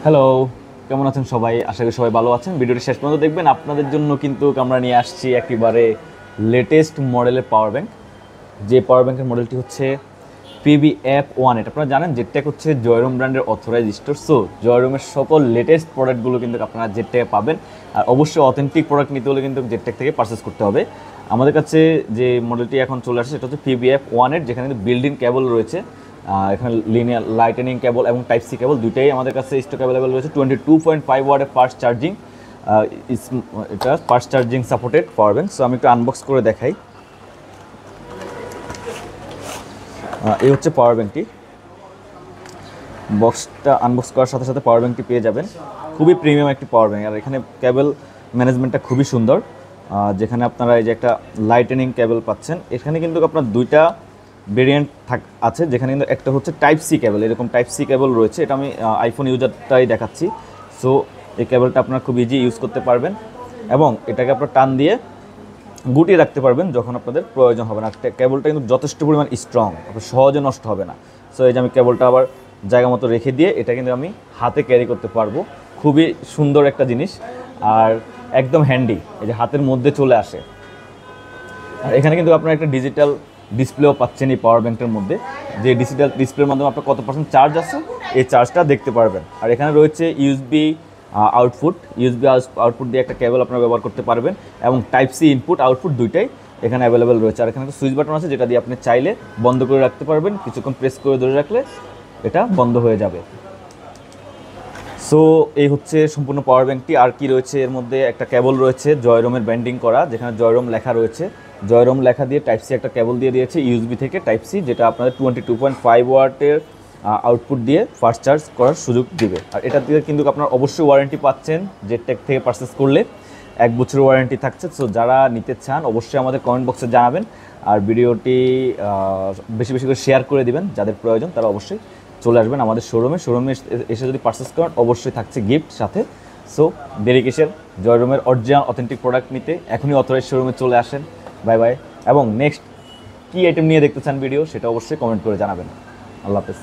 Hello, কেমন আছেন সবাই? আশা করি সবাই ভালো আছেন। ভিডিওটি শেষ পর্যন্ত দেখবেন। আপনাদের জন্য কিন্তু আমরা নিয়ে আসছি একেবারে লেটেস্ট মডেলের পাওয়ার ব্যাংক। যে পাওয়ার ব্যাংকের মডেলটি হচ্ছে PBF1। এটা আপনারা জানেন জেডটেক হচ্ছে জয়রুম ব্র্যান্ডের অথরাইজ স্টোর। সো জয়রুমের সকল লেটেস্ট প্রোডাক্টগুলো কিন্তু আপনারা জেডটেকে পাবেন। আর অবশ্যই অথেন্টিক প্রোডাক্ট নিতে হলে কিন্তু জেডটেক থেকে পারচেস করতে হবে। আমাদের কাছে যে মডেলটি এখন চলে আসছে সেটা হচ্ছে PBF1 যেখানে কিন্তু বিল্ডিং কেবল রয়েছে। এখানে লিনিয়ার লাইটেনিং কেবল এবং টাইপ সি কেবল দুইটাই আমাদের কাছে স্টক অ্যাভেলেবল রয়েছে। 22.5 ওয়াটের ফাস্ট চার্জিং, এটা fast charging supported power bank. So আমি একটু আনবক্স করে দেখাই। এই হচ্ছে পাওয়ার ব্যাংকটি। বক্সটা আনবক্স করার সাথে সাথে পাওয়ার ব্যাংকটি পেয়ে যাবেন। খুবই প্রিমিয়াম একটি পাওয়ার ব্যাংক। আর এখানে কেবল ম্যানেজমেন্টটা খুবই সুন্দর। যেখানে আপনারা এই যে একটা লাইটেনিং কেবল পাচ্ছেন, এখানে কিন্তু আপনার দুইটা ভেরিয়েন্ট আছে, যেখানে কিন্তু একটা হচ্ছে টাইপ সি কেবল, এরকম টাইপ সি কেবল রয়েছে। এটা আমি আইফোন ইউজারটাই দেখাচ্ছি। সো এই কেবলটা আপনারা খুব ইজি ইউজ করতে পারবেন এবং এটাকে আপনারা টান দিয়ে গুটিয়ে রাখতে পারবেন যখন আপনাদের প্রয়োজন হবে না। কেবলটা কিন্তু যথেষ্ট পরিমাণ স্ট্রং, আপনার সহজে নষ্ট হবে না। সো এই যে আমি কেবলটা আবার জায়গা মতো রেখে দিয়ে এটা কিন্তু আমি হাতে ক্যারি করতে পারবো। খুবই সুন্দর একটা জিনিস আর একদম হ্যান্ডি, এই যে হাতের মধ্যে চলে আসে। আর এখানে কিন্তু আপনার একটা ডিজিটাল ডিসপ্লেও পাচ্ছেন এই পাওয়ার ব্যাংকের মধ্যে, যে ডিজিটাল ডিসপ্লের মাধ্যমে আপনার কত পার্সেন্ট চার্জ আছে এই চার্জটা দেখতে পারবেন। আর এখানে রয়েছে ইউএসবি আউটপুট দিয়ে একটা কেবল আপনারা ব্যবহার করতে পারবেন এবং টাইপ সি ইনপুট আউটপুট দুইটাই এখানে অ্যাভেলেবেল রয়েছে। আর এখানে একটা সুইচ বাটন আছে যেটা দিয়ে আপনি চাইলে বন্ধ করে রাখতে পারবেন, কিছুক্ষণ প্রেস করে ধরে রাখলে এটা বন্ধ হয়ে যাবে। সো এই হচ্ছে সম্পূর্ণ পাওয়ার ব্যাংকটি। আর কি রয়েছে এর মধ্যে, একটা কেবল রয়েছে জয়রোমের ব্যান্ডিং করা, যেখানে জয়রোম লেখা রয়েছে। জয়রোম লেখা দিয়ে টাইপ সি একটা কেবল দিয়ে দিয়েছে ইউএসবি থেকে টাইপ সি, যেটা আপনাদের 22.5 ওয়াটের আউটপুট দিয়ে ফাস্ট চার্জ করার সুযোগ দিবে। আর এটা দিয়ে কিন্তু আপনার অবশ্যই ওয়ারেন্টি পাচ্ছেন জেডটেক থেকে পারচেস করলে, 1 বছরের ওয়ারেন্টি থাকছে। সো যারা নিতে চান অবশ্যই আমাদের কমেন্ট বক্সে জানাবেন আর ভিডিওটি বেশি বেশি করে শেয়ার করে দিবেন। যাদের প্রয়োজন তারা অবশ্যই চলে আসবেন আমাদের শোরুমে এসে যদি পারচেস করেন অবশ্যই থাকছে গিফট সাথে। সো দেরি কিসের, জয়রুমের অরিজিনাল অথেন্টিক প্রোডাক্ট নিতে এখনই অথরাইজ শোরুমে চলে আসেন। Bye bye. এবং নেক্সট কী আইটেম নিয়ে দেখতে চান ভিডিও সেটা অবশ্যই কমেন্ট করে জানাবেন। আল্লাহ হাফেজ।